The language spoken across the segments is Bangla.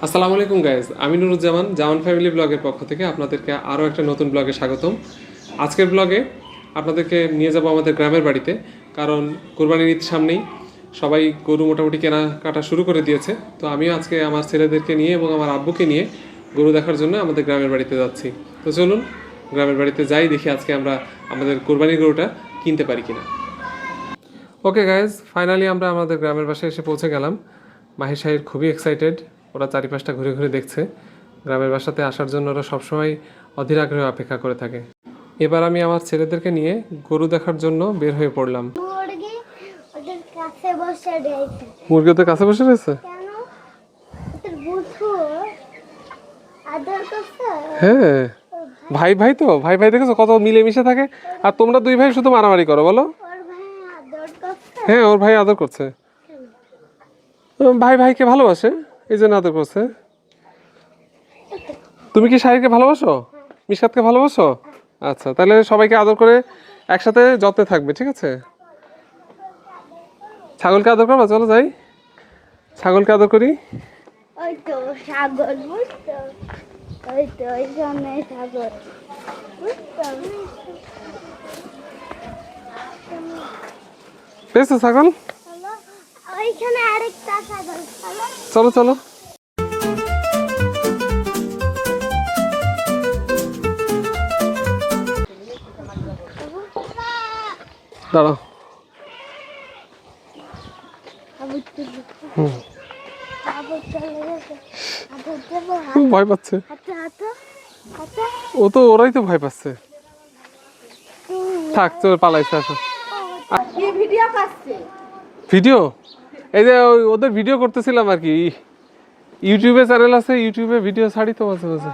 আসসালামু আলাইকুম গাইজ, আমি নুরুজ্জামান জামান ফ্যামিলি ব্লগের পক্ষ থেকে আপনাদেরকে আরও একটা নতুন ব্লগে স্বাগতম। আজকের ব্লগে আপনাদেরকে নিয়ে যাব আমাদের গ্রামের বাড়িতে, কারণ কোরবানির ঈদ সামনেই, সবাই গরু মোটামুটি কেনাকাটা শুরু করে দিয়েছে। তো আমিও আজকে আমার ছেলেদেরকে নিয়ে এবং আমার আব্বুকে নিয়ে গরু দেখার জন্য আমাদের গ্রামের বাড়িতে যাচ্ছি। তো চলুন গ্রামের বাড়িতে যাই, দেখি আজকে আমরা আমাদের কোরবানির গরুটা কিনতে পারি কিনা। ওকে গাইজ, ফাইনালি আমরা আমাদের গ্রামের বাসায় এসে পৌঁছে গেলাম। মাহির শাহির খুবই এক্সাইটেড, ওরা চারিপাশটা ঘুরে ঘুরে দেখছে। গ্রামের বাসাতে আসার জন্য ওরা সবসময় অধীর আগ্রহে অপেক্ষা করে থাকে। এবার আমি আমার ছেলেদেরকে নিয়ে গরু দেখার জন্য বের হয়ে পড়লাম। মুরগি ওদের কাছে বসে রয়েছে। হ্যাঁ, ভাই ভাই তো ভাই ভাই দেখেছো কত মিলেমিশে থাকে, আর তোমরা দুই ভাই শুধু মারামারি করো বলো। হ্যাঁ, ওর ভাই আদর করছে, ভাই ভাইকে ভালোবাসে, এই জন্য আদর করছে। তুমি কি শাহিরকে ভালোবাসো, মিশকাতকে ভালোবাসো? আচ্ছা, তাহলে সবাইকে আদর করে একসাথে যত্নে থাকবে, ঠিক আছে? ছাগলকে আদর করবা, চলো যাই ছাগলকে আদর করি। ওই তো ছাগল, বুঝতো? ওই তো ওই সামনে ছাগল, বুঝতো? পেয়েছো ছাগল? ওইখানে আরেকটা ছাগল, চলো চলো। দাঁড়াও। ভয় পাচ্ছে, ও তো ওরাই তো ভয় পাচ্ছে। থাক, চল পালাইছে। আসো। ভিডিও, এই যে ওদের ভিডিও করতেছিলাম আর কি। ইউটিউবে চ্যানেল আছে, ইউটিউবে ভিডিও ছাড়ি তো মাঝে মাঝে।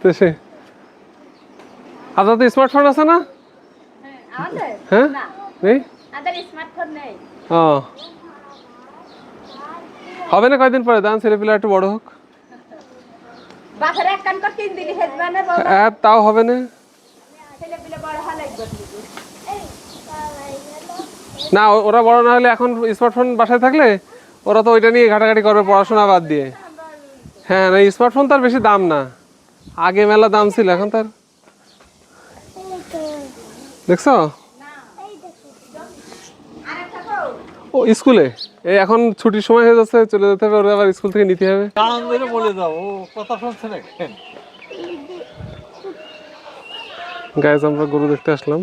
তো সে আপনাদের স্মার্টফোন আছে না? হ্যাঁ, নেই। ও, হবে না কয়দিন পরে, দান ছেলে পিলা একটু বড় হোক। তাও হবে না। না, ওরা বড় না হলে, এখন স্মার্টফোন বাসায় থাকলে ওরা তো ওইটা নিয়ে ঘাটাঘাটি করবে পড়াশোনা বাদ দিয়ে। হ্যাঁ, না স্মার্টফোন তার বেশি দাম না, আগে মেলা দাম ছিল, এখন তার দেখছো। ও স্কুলে, এই এখন ছুটির সময় হয়ে যাচ্ছে, চলে যেতে হবে, ওরা আবার স্কুল থেকে নিতে হবে। গাইজ, আমরা গরু দেখতে আসলাম,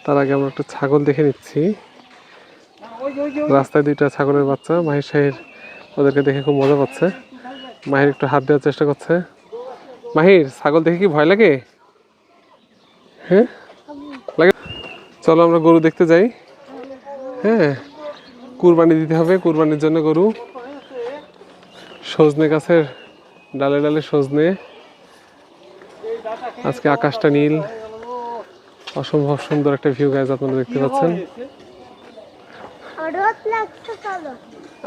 তার আগে আমরা একটা ছাগল দেখে নিচ্ছি। রাস্তায় দুইটা ছাগলের বাচ্চা, মাহির শাহির ওদেরকে দেখে খুব মজা পাচ্ছে। মাহির একটু হাত দেওয়ার চেষ্টা করছে। মাহির, ছাগল দেখে কি ভয় লাগে? হ্যাঁ লাগে। চলো আমরা গরু দেখতে যাই। হ্যাঁ, কুরবানি দিতে হবে, কুরবানির জন্য গরু। সজনে গাছের ডালে ডালে সজনে, আজকে আকাশটা নীল, অসম্ভব সুন্দর একটা ভিউ গাইজ, আপনারা দেখতে পাচ্ছেন।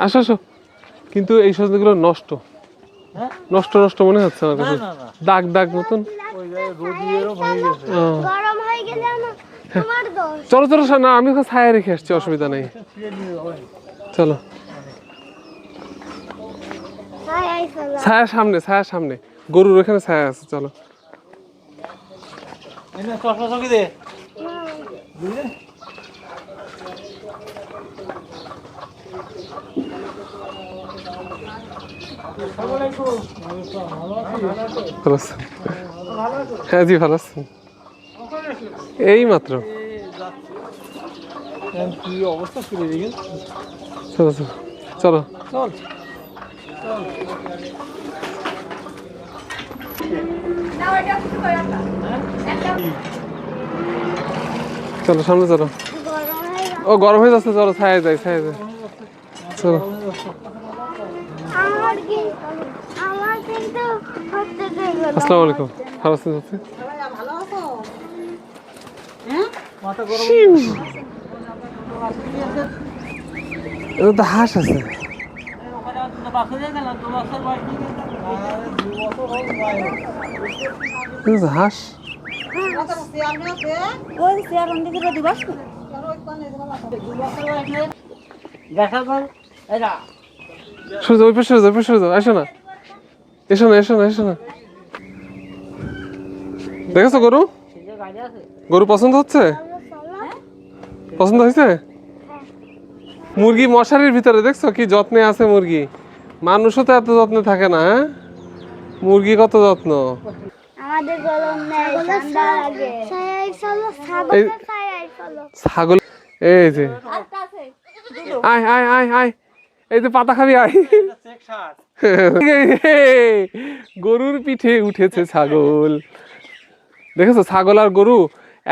আসো আসো, কিন্তু এই সজনেগুলো নষ্ট নষ্ট নষ্ট মনে হচ্ছে আমার কাছে, দাগ দাগ মতন। চলো চলো, না আমি ওখানে ছায়া রেখে আসছি, অসুবিধা নেই। চলো, ছায়ার সামনে, ছায়ার সামনে গরুর ওখানে ছায়া আছে, চলো। হ্যাঁ জি, ভালো আছেন? এই মাত্র। চলো চলো চলো। চলো সামনে চলো। ও গরম হয়ে যাচ্ছে, চলো ছায়া যাই, ছায়া যাই, চলো। আসসালামু আলাইকুম, ভালো আছেন? তো হাঁস আছে, হাঁস। সরে যাও, ওই পাশে সরে যাও, ওই পাশে সরে যাও, আসো না, এসো না, এসো না, এসো না। দেখেছো গরু? গরু পছন্দ হচ্ছে? পছন্দ হয়েছে? মুরগি মশারির ভিতরে দেখছো কি যত্নে আছে মুরগি। মানুষও তো এত যত্নে থাকে না, হ্যাঁ? মুরগি কত যত্ন। আমাদের গরম নেই, ঠান্ডা লাগে। ছাগল এই যে, আয় আয় আয় আয়, এই যে পাতা খাবি, আয়। গরুর পিঠে উঠেছে ছাগল। দেখেছো ছাগল আর গরু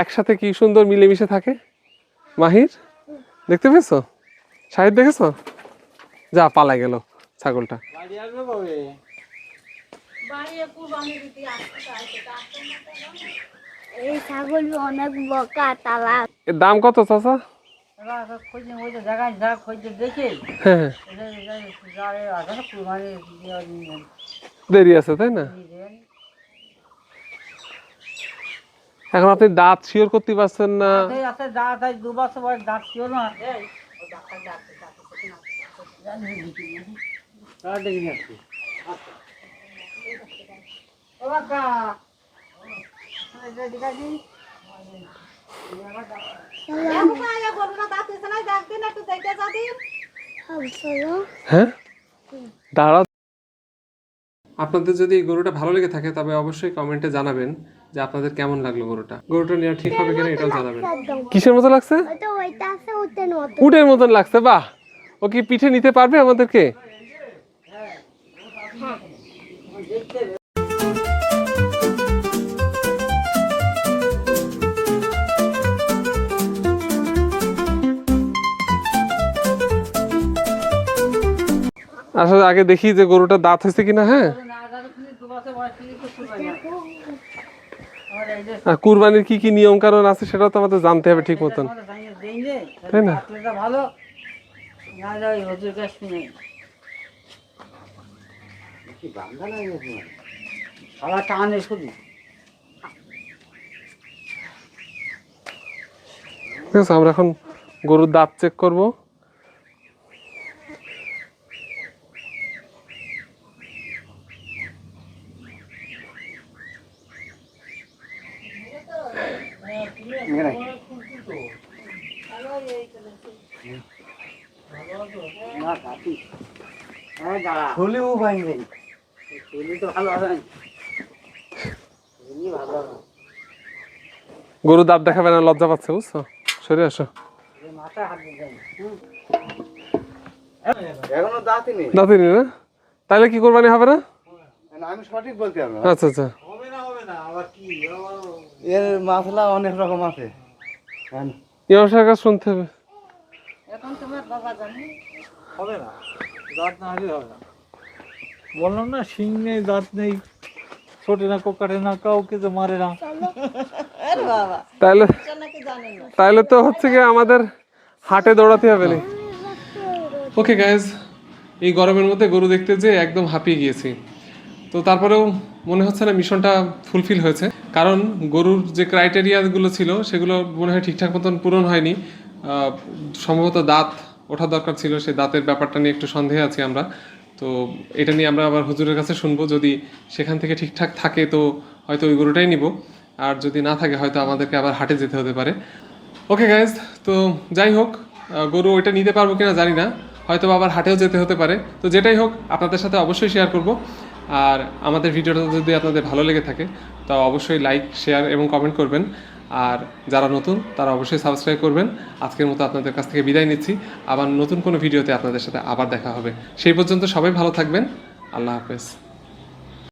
একসাথে কি সুন্দর মিলেমিশে থাকে। মাহির দেখতে পেয়েছো? শাহিদ দেখেছো? যা পালাই গেল ছাগলটা। এই ছাগল অনেক বকা তালা। এর দাম কত চাচা? হ্যাঁ, দেরি আছে তাই না? এখন আপনি দাঁত শিওর করতে পারছেন না। হ্যাঁ, দাঁড়াও। আপনাদের যদি এই গরুটা ভালো লেগে থাকে তবে অবশ্যই কমেন্টে জানাবেন যে আপনাদের কেমন লাগলো গরুটা। গরুটা নেওয়া ঠিক হবে কিনা এটাও জানাবেন। কিসের মতো লাগছে? উটের মতন লাগছে, বাহ। ও কি পিঠে নিতে পারবে আমাদেরকে? আসলে আগে দেখি যে গরুটার দাঁত হয়েছে কিনা। হ্যাঁ, আর কুরবানির কি কি নিয়ম কানুন আছে সেটাও তো আমাদের জানতে হবে ঠিক মতন, তাই না? ঠিক আছে, আমরা এখন গরুর দাঁত চেক করব। গরু দাঁত দেখাবে না, লজ্জা পাচ্ছে, বুঝছো? সরে আসো। এখনো দাঁতই নেই। দাঁতই নেই না? তাহলে কি কোরবানি হবে না? আমি সঠিক বলতে পারবো না। আচ্ছা আচ্ছা, এর মাসলা অনেক রকম আছে। ইমাম সাহেবের কাছে শুনতে হবে। হবে না, দাঁত না হলে হবে না। বললাম না, শিং নেই, দাঁত নেই, ছোটে না, কোকাটে না, কাউকে তো মারে না। তাহলে তাহলে তো হচ্ছে কি আমাদের হাটে দৌড়াতে হবে না। ওকে গাইজ, এই গরমের মধ্যে গরু দেখতে যে একদম হাঁপিয়ে গিয়েছি। তো তারপরেও মনে হচ্ছে না মিশনটা ফুলফিল হয়েছে, কারণ গরুর যে ক্রাইটেরিয়াগুলো ছিল সেগুলো মনে হয় ঠিকঠাক মতন পূরণ হয়নি। সম্ভবত দাঁত ওঠা দরকার ছিল, সেই দাঁতের ব্যাপারটা নিয়ে একটু সন্দেহে আছি আমরা। তো এটা নিয়ে আমরা আবার হুজুরের কাছে শুনবো, যদি সেখান থেকে ঠিকঠাক থাকে তো হয়তো ওই গরুটাই নিব, আর যদি না থাকে হয়তো আমাদেরকে আবার হাটে যেতে হতে পারে। ওকে গাইজ, তো যাই হোক, গরু ওইটা নিতে পারবো কিনা জানি না, হয়তো আবার হাটেও যেতে হতে পারে। তো যেটাই হোক আপনাদের সাথে অবশ্যই শেয়ার করব। আর আমাদের ভিডিওটা যদি আপনাদের ভালো লেগে থাকে তো অবশ্যই লাইক, শেয়ার এবং কমেন্ট করবেন। আর যারা নতুন তারা অবশ্যই সাবস্ক্রাইব করবেন। আজকের মতো আপনাদের কাছ থেকে বিদায় নিচ্ছি, আবার নতুন কোনো ভিডিওতে আপনাদের সাথে আবার দেখা হবে। সেই পর্যন্ত সবাই ভালো থাকবেন। আল্লাহ হাফেজ।